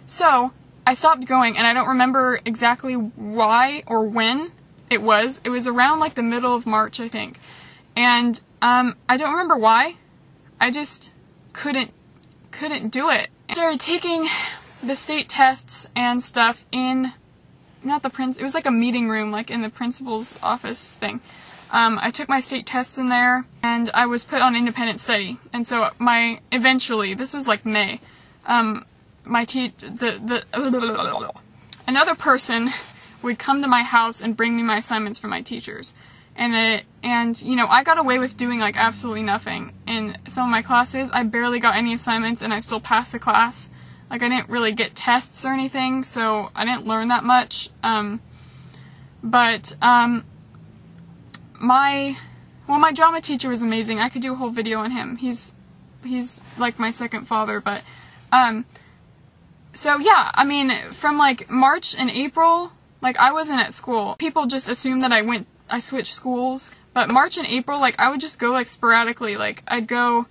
So I stopped going, and I don't remember exactly why or when it was. It was around like the middle of March, I think. And I don't remember why. I just couldn't do it. I started taking the state tests and stuff in, it was like a meeting room, like in the principal's office thing. I took my state tests in there, and I was put on independent study. And so eventually, this was like May, another person would come to my house and bring me my assignments from my teachers. And you know, I got away with doing like absolutely nothing. In some of my classes, I barely got any assignments and I still passed the class. Like, I didn't really get tests or anything, so I didn't learn that much. My drama teacher was amazing. I could do a whole video on him. He's like my second father, but, so yeah, I mean, from like March and April, like, I wasn't at school. People just assumed that I switched schools, but March and April, like, I would just go like sporadically. Like, I'd go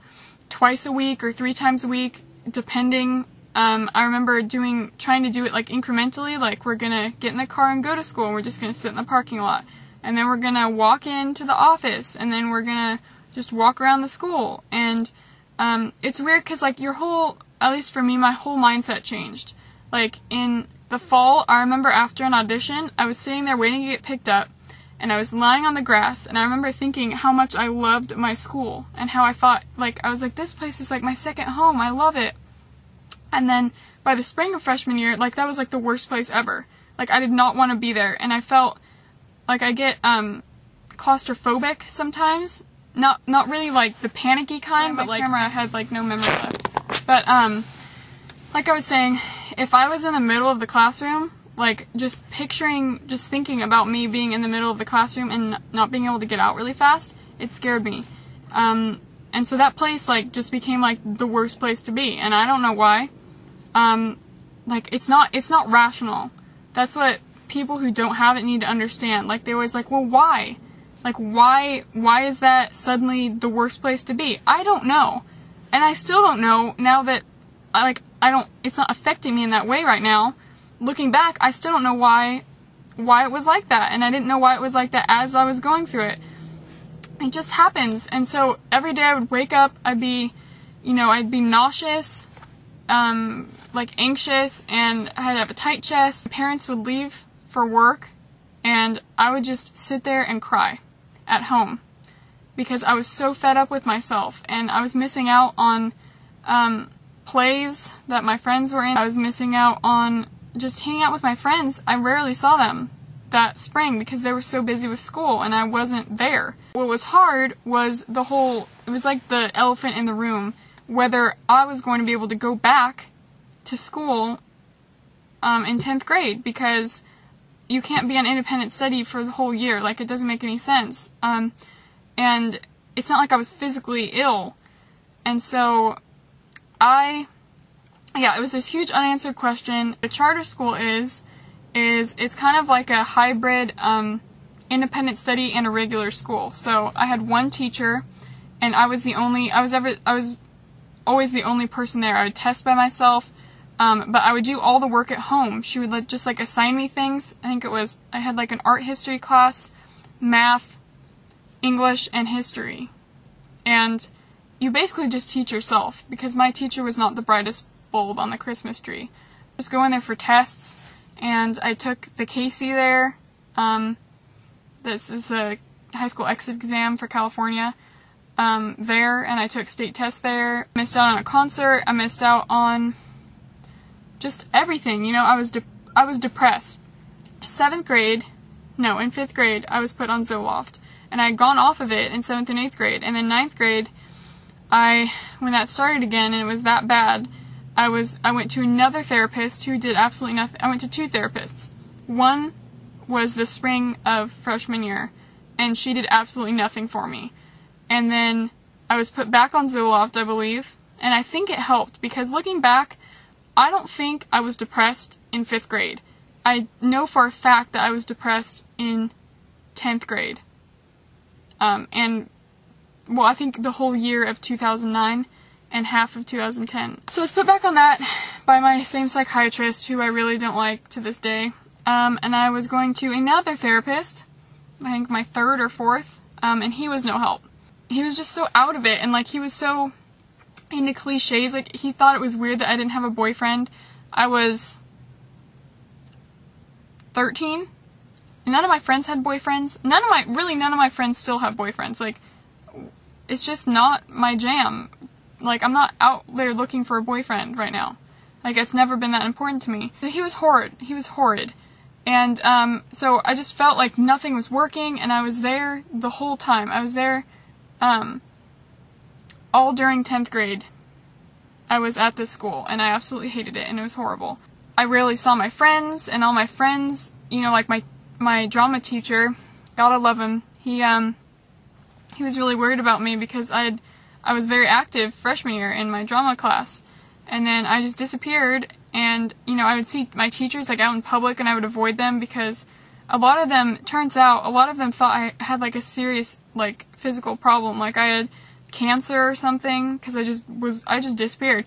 twice a week or 3 times a week, depending. I remember trying to do it like incrementally, like, we're gonna get in the car and go to school, and we're just gonna sit in the parking lot. And then we're gonna walk into the office, and then we're gonna just walk around the school. And, it's weird because, like, at least for me, my whole mindset changed. Like, in the fall, I remember after an audition, I was sitting there waiting to get picked up, and I was lying on the grass, and I remember thinking how much I loved my school, and how I thought, like, I was like, this place is like my second home, I love it. And then, by the spring of freshman year, like, that was like the worst place ever. Like, I did not want to be there, and I felt like I get, claustrophobic sometimes. Not really like the panicky kind, but like, I had like no memory left. But, like I was saying, if I was in the middle of the classroom, like, just thinking about me being in the middle of the classroom and not being able to get out really fast, it scared me. And so that place, like, just became like the worst place to be, and I don't know why. Like, it's not rational. That's what people who don't have it need to understand. Like, they always like, well, why? Like, why is that suddenly the worst place to be? I don't know. And I still don't know now that, it's not affecting me in that way right now. Looking back, I still don't know why it was like that, and I didn't know why it was like that as I was going through it. It just happens. And so every day I would wake up, I'd be nauseous, like, anxious, and I'd have a tight chest. Parents would leave for work, and I would just sit there and cry at home because I was so fed up with myself, and I was missing out on plays that my friends were in. I was missing out on just hanging out with my friends. I rarely saw them that spring because they were so busy with school and I wasn't there. What was hard was it was like the elephant in the room, whether I was going to be able to go back to school in 10th grade, because you can't be on independent study for the whole year. Like, it doesn't make any sense. And it's not like I was physically ill. And so it was this huge unanswered question. The charter school is it's kind of like a hybrid independent study and a regular school. So I had one teacher, and I was always the only person there. I would test by myself, but I would do all the work at home. She would just like assign me things. I had like an art history class, math, English, and history. And you basically just teach yourself, because my teacher was not the brightest bulb on the Christmas tree. Just go in there for tests, and I took the Casey there. This is a high school exit exam for California. There, and I took state tests there. Missed out on a concert. I missed out on just everything. You know, I was depressed. In 5th grade, I was put on Zoloft, and I had gone off of it in 7th and 8th grade. And then 9th grade, when that started again, and it was that bad, I went to another therapist who did absolutely nothing. I went to 2 therapists. One was the spring of freshman year, and she did absolutely nothing for me. And then I was put back on Zoloft, I believe, and I think it helped, because looking back, I don't think I was depressed in 5th grade. I know for a fact that I was depressed in 10th grade. I think the whole year of 2009, and half of 2010. So I was put back on that by my same psychiatrist, who I really don't like to this day. And I was going to another therapist, I think my third or fourth, and he was no help. He was just so out of it, and like he was so into cliches. Like he thought it was weird that I didn't have a boyfriend. I was 13. None of my friends had boyfriends. None of my friends still have boyfriends. Like, it's just not my jam. Like, I'm not out there looking for a boyfriend right now. Like, it's never been that important to me. He was horrid. He was horrid. And, so I just felt like nothing was working, and I was there the whole time. I was there, all during 10th grade. I was at this school, and I absolutely hated it, and it was horrible. I rarely saw my friends, and all my friends, you know, like my drama teacher, gotta love him, he was really worried about me because I was very active freshman year in my drama class, and then I just disappeared, and, you know, I would see my teachers, like, out in public, and I would avoid them because turns out, a lot of them thought I had, like, a serious, like, physical problem, like I had cancer or something, because I just disappeared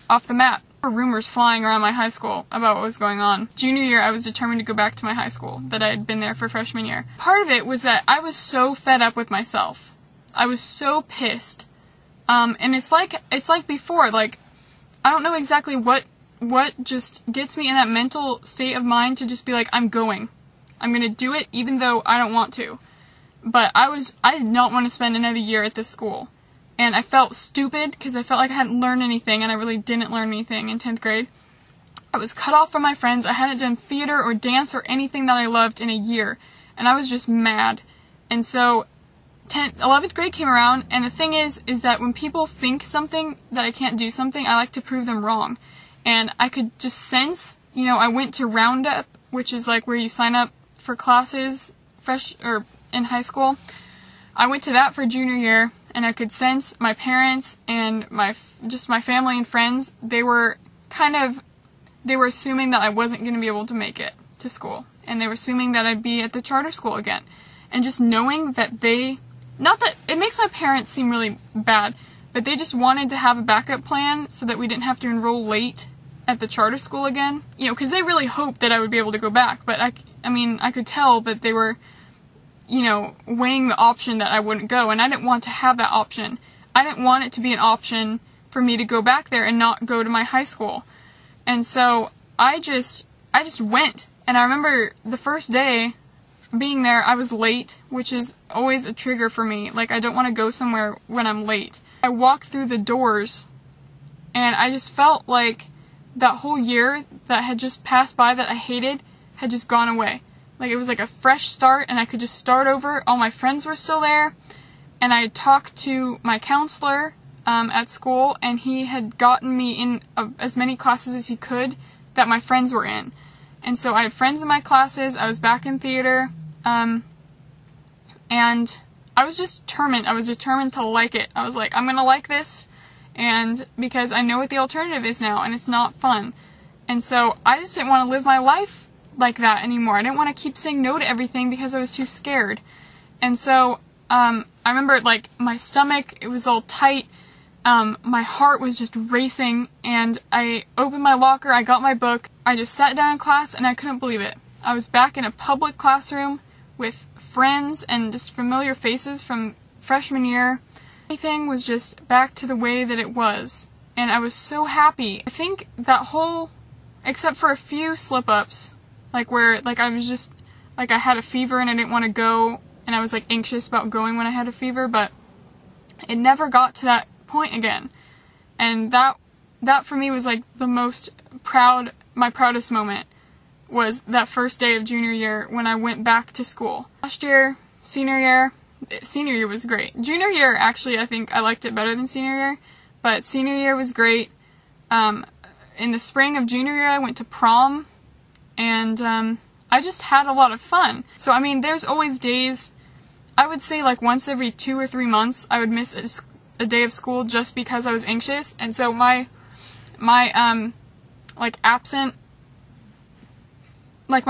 off the map. There were rumors flying around my high school about what was going on. Junior year, I was determined to go back to my high school that I had been there for freshman year. Part of it was that I was so fed up with myself. I was so pissed. And it's like before, like, I don't know exactly what just gets me in that mental state of mind to just be like, I'm gonna do it even though I don't want to. But I did not want to spend another year at this school. And I felt stupid because I felt like I hadn't learned anything, and I really didn't learn anything in 10th grade. I was cut off from my friends. I hadn't done theater or dance or anything that I loved in a year, and I was just mad. And so 11th grade came around, and the thing is that when people think something that I can't do something, I like to prove them wrong. And I could just sense, you know, I went to Roundup, which is like where you sign up for classes in high school. I went to that for junior year, and I could sense my parents and my family and friends, they were assuming that I wasn't going to be able to make it to school. And they were assuming that I'd be at the charter school again. And just knowing that not that it makes my parents seem really bad, but they just wanted to have a backup plan so that we didn't have to enroll late at the charter school again. You know, because they really hoped that I would be able to go back. But I could tell that they were, you know, weighing the option that I wouldn't go, and I didn't want to have that option. I didn't want it to be an option for me to go back there and not go to my high school. And so I just went, and I remember the first day being there, I was late, which is always a trigger for me. Like, I don't want to go somewhere when I'm late. I walked through the doors, and I just felt like that whole year that had just passed by that I hated had just gone away. Like, it was like a fresh start, and I could just start over. All my friends were still there, and I had talked to my counselor at school, and he had gotten me in as many classes as he could that my friends were in. And so I had friends in my classes, I was back in theater, and I was just determined. I was determined to like it. I was like, I'm gonna like this, and because I know what the alternative is now, and it's not fun. And so I just didn't want to live my life like that anymore. I didn't want to keep saying no to everything because I was too scared. And so I remember, like, my stomach, it was all tight, my heart was just racing, and I opened my locker, I got my book, I just sat down in class, and I couldn't believe it. I was back in a public classroom with friends and just familiar faces from freshman year. Everything was just back to the way that it was, and I was so happy. I think that whole, except for a few slip-ups, like where, like, I was just, like, I had a fever and I didn't want to go, and I was, like, anxious about going when I had a fever, but it never got to that point again. And that for me was, like, my proudest moment was that first day of junior year when I went back to school. Last year, senior year was great. Junior year, actually, I think I liked it better than senior year, but senior year was great. In the spring of junior year, I went to prom, and I just had a lot of fun. So, I mean, there's always days, I would say like once every 2 or 3 months, I would miss a day of school just because I was anxious, and so my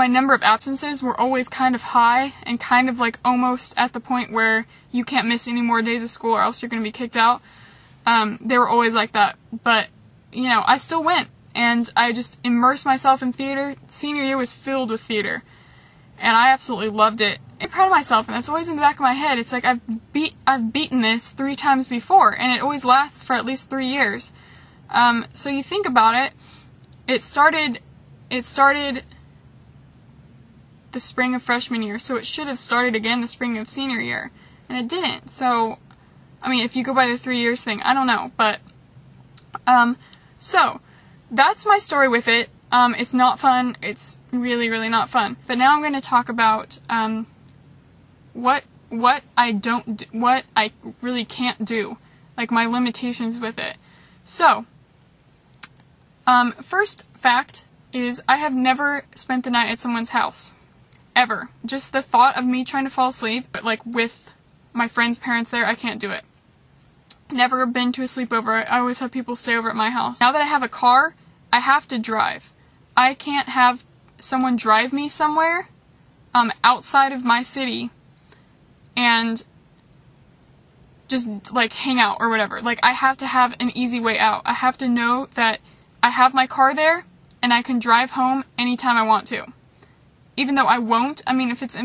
number of absences were always kind of high, and kind of like almost at the point where you can't miss any more days of school or else you're going to be kicked out. They were always like that. But, you know, I still went. And I just immersed myself in theater. Senior year was filled with theater. And I absolutely loved it. I'm proud of myself, and that's always in the back of my head. It's like I've beaten this 3 times before, and it always lasts for at least 3 years. So you think about it, it started the spring of freshman year, so it should have started again the spring of senior year, and it didn't. So, I mean, if you go by the 3 years thing, I don't know, but, so, that's my story with it. It's not fun. It's really, really not fun. But now I'm going to talk about, what I really can't do, like my limitations with it. So, first fact is I have never spent the night at someone's house. Ever. Just the thought of me trying to fall asleep, but like with my friend's parents there, I can't do it. Never been to a sleepover. I always have people stay over at my house. Now that I have a car, I have to drive. I can't have someone drive me somewhere, outside of my city, and just, like, hang out or whatever. Like, I have to have an easy way out. I have to know that I have my car there, and I can drive home anytime I want to. Even though I won't, I mean, if it's,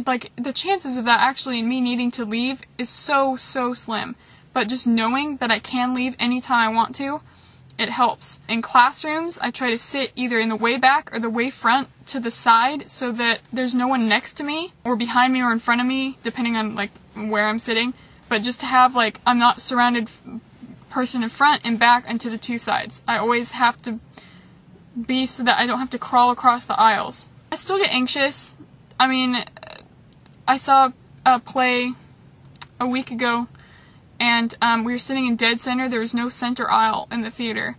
like, the chances of that actually me needing to leave is so, so slim. But just knowing that I can leave anytime I want to, it helps. In classrooms, I try to sit either in the way back or the way front to the side so that there's no one next to me or behind me or in front of me, depending on, like, where I'm sitting. But just to have, like, I'm not surrounded person in front and back and to the 2 sides. I always have to be so that I don't have to crawl across the aisles. I still get anxious. I mean, I saw a play a week ago, and we were sitting in dead center. There was no center aisle in the theater,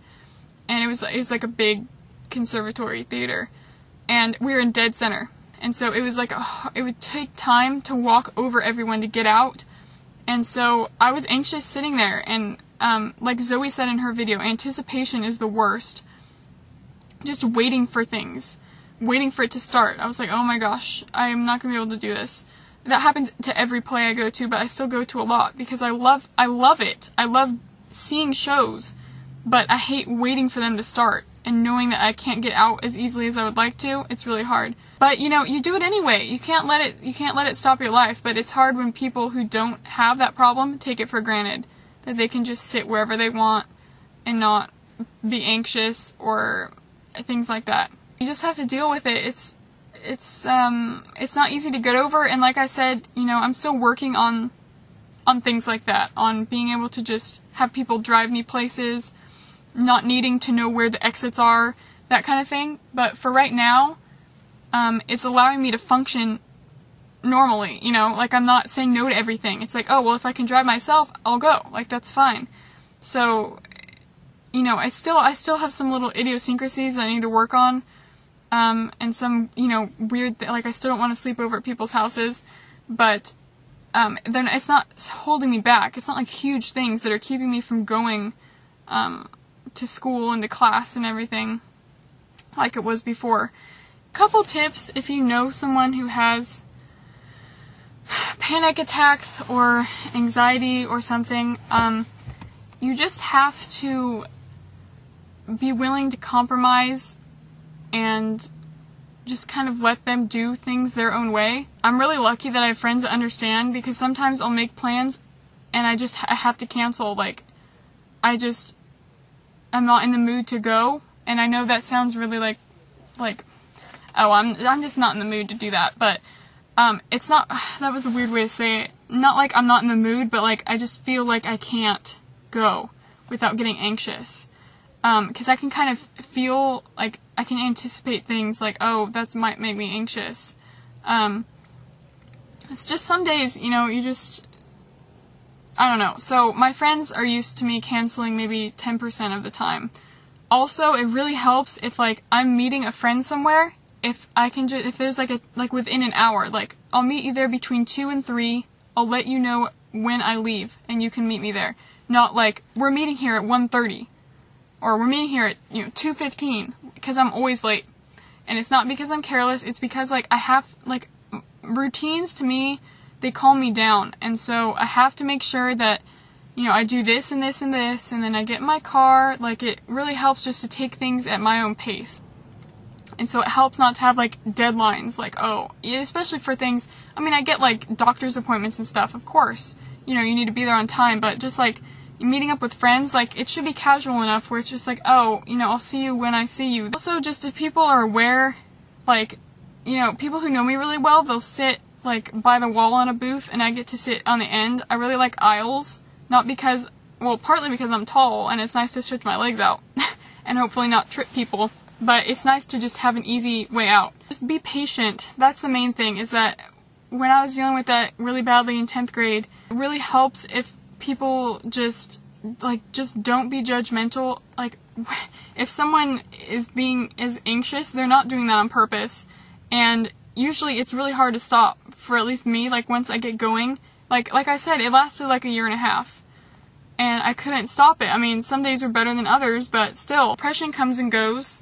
and it was like a big conservatory theater, and we were in dead center, and so it was like it would take time to walk over everyone to get out, and so I was anxious sitting there, and like Zoe said in her video, anticipation is the worst. Just waiting for things, waiting for it to start. I was like, oh my gosh, I am not gonna be able to do this. That happens to every play I go to, but I still go to a lot because I love it. I love seeing shows, but I hate waiting for them to start and knowing that I can't get out as easily as I would like to. It's really hard. But, you know, you do it anyway. You can't let it stop your life, but it's hard when people who don't have that problem take it for granted that they can just sit wherever they want and not be anxious or things like that. You just have to deal with it. It's not easy to get over, and like I said, you know, I'm still working on things like that, on being able to just have people drive me places, not needing to know where the exits are, that kind of thing. But for right now, it's allowing me to function normally, you know, like I'm not saying no to everything. It's like, oh, well, if I can drive myself, I'll go. Like, that's fine. So, you know, I still have some little idiosyncrasies I need to work on. And some, you know, weird, like, I still don't want to sleep over at people's houses, but, it's not holding me back. It's not, like, huge things that are keeping me from going, to school and to class and everything, like it was before. Couple tips if you know someone who has panic attacks or anxiety or something, you just have to be willing to compromise and just kind of let them do things their own way. I'm really lucky that I have friends that understand, because sometimes I'll make plans and I have to cancel. Like, I'm not in the mood to go, and I know that sounds really like, oh, I'm just not in the mood to do that, but, it's not, that was a weird way to say it. Not like I'm not in the mood, but like I just feel like I can't go without getting anxious. Because I can kind of feel, like, I can anticipate things, like, oh, that might make me anxious. It's just some days, you know, I don't know. So, my friends are used to me canceling maybe 10% of the time. Also, it really helps if, like, I'm meeting a friend somewhere, if there's, like, within an hour, like, I'll meet you there between 2 and 3, I'll let you know when I leave, and you can meet me there. Not like, we're meeting here at 1:30. Or we're meeting here at, 2:15, because I'm always late. And it's not because I'm careless, it's because, like, I have, like, routines to me, they calm me down. And so I have to make sure that, you know, I do this and this and this, and then I get in my car. Like, it really helps just to take things at my own pace. And so it helps not to have, like, deadlines, like, oh, especially for things, I mean, I get, like, doctor's appointments and stuff, of course, you know, you need to be there on time, but just, like, meeting up with friends, like, it should be casual enough where it's just like, oh, you know, I'll see you when I see you. Also, just if people are aware, like, you know, people who know me really well, they'll sit, like, by the wall on a booth, and I get to sit on the end. I really like aisles. Not because, well, partly because I'm tall, and it's nice to stretch my legs out, and hopefully not trip people, but it's nice to just have an easy way out. Just be patient. That's the main thing, is that when I was dealing with that really badly in 10th grade, it really helps if people just don't be judgmental. Like, if someone is anxious, they're not doing that on purpose, and usually it's really hard to stop, for at least me, like, once I get going. Like I said, it lasted like a year and a half, and I couldn't stop it. I mean, some days were better than others, but still, depression comes and goes.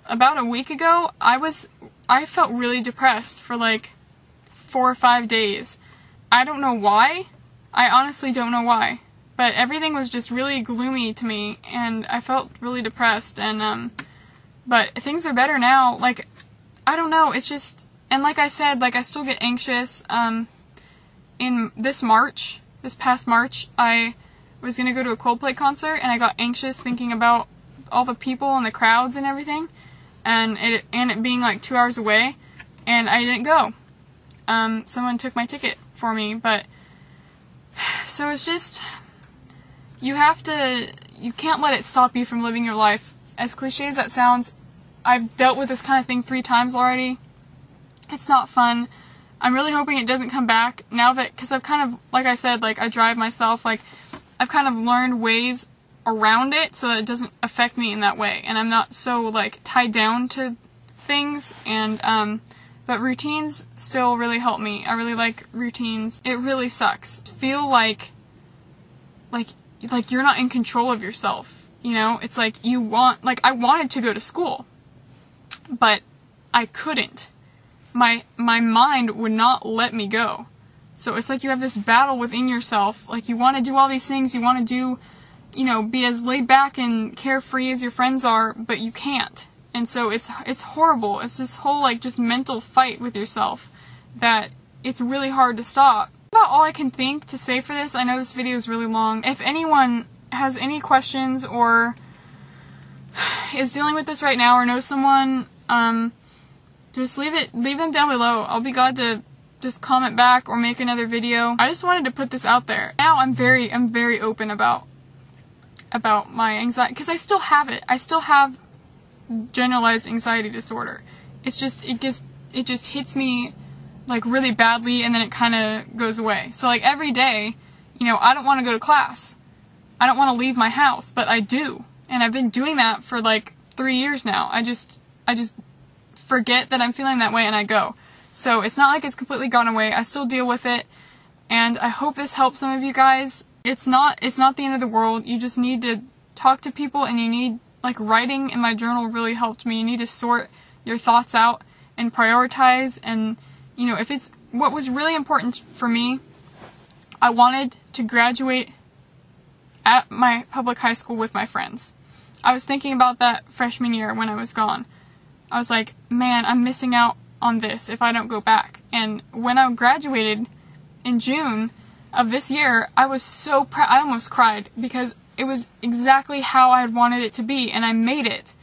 About a week ago, I felt really depressed for like 4 or 5 days. I don't know why. I honestly don't know why. But everything was just really gloomy to me, and I felt really depressed, and, but things are better now. Like, I don't know, it's just, and like I said, like, I still get anxious. In this past March, I was going to go to a Coldplay concert, and I got anxious thinking about all the people and the crowds and everything, and it being like 2 hours away, and I didn't go. Someone took my ticket for me, but, so it's just, you can't let it stop you from living your life. As cliche as that sounds, I've dealt with this kind of thing 3 times already. It's not fun. I'm really hoping it doesn't come back now because I've kind of, like I said, like, I drive myself, like, I've kind of learned ways around it so that it doesn't affect me in that way, and I'm not so, like, tied down to things, and, but routines still really help me. I really like routines. It really sucks. Feel like you're not in control of yourself, you know? It's like I wanted to go to school, but I couldn't. My mind would not let me go. So it's like you have this battle within yourself. Like, you want to do all these things, you want to do, you know, be as laid back and carefree as your friends are, but you can't. And so it's horrible. It's this whole, like, just mental fight with yourself that it's really hard to stop. About all I can think to say for this. I know this video is really long. If anyone has any questions or is dealing with this right now or knows someone, just leave them down below. I'll be glad to just comment back or make another video. I just wanted to put this out there. Now I'm very open about my anxiety, because I still have it. I still have generalized anxiety disorder. It's just, it just hits me, like, really badly, and then it kind of goes away. So, like, every day, you know, I don't want to go to class. I don't want to leave my house, but I do. And I've been doing that for, like, 3 years now. I just forget that I'm feeling that way and I go. So it's not like it's completely gone away. I still deal with it, and I hope this helps some of you guys. It's not the end of the world. You just need to talk to people, and you need, like, writing in my journal really helped me. You need to sort your thoughts out and prioritize, and, you know, if it's what was really important for me, I wanted to graduate at my public high school with my friends. I was thinking about that freshman year when I was gone. I was like, man, I'm missing out on this if I don't go back. And when I graduated in June of this year, I was so proud. I almost cried because it was exactly how I had wanted it to be, and I made it.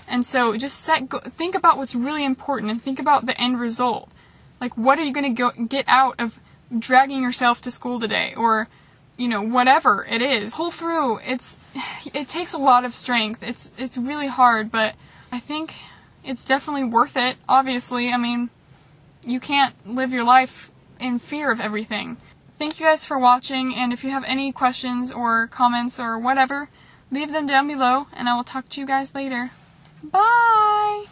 And so just think about what's really important, and think about the end result. Like, what are you going to get out of dragging yourself to school today, or, you know, whatever it is. Pull through. It takes a lot of strength. It's really hard, but I think it's definitely worth it. Obviously, I mean, you can't live your life in fear of everything. Thank you guys for watching, and if you have any questions or comments or whatever, leave them down below, and I will talk to you guys later. Bye!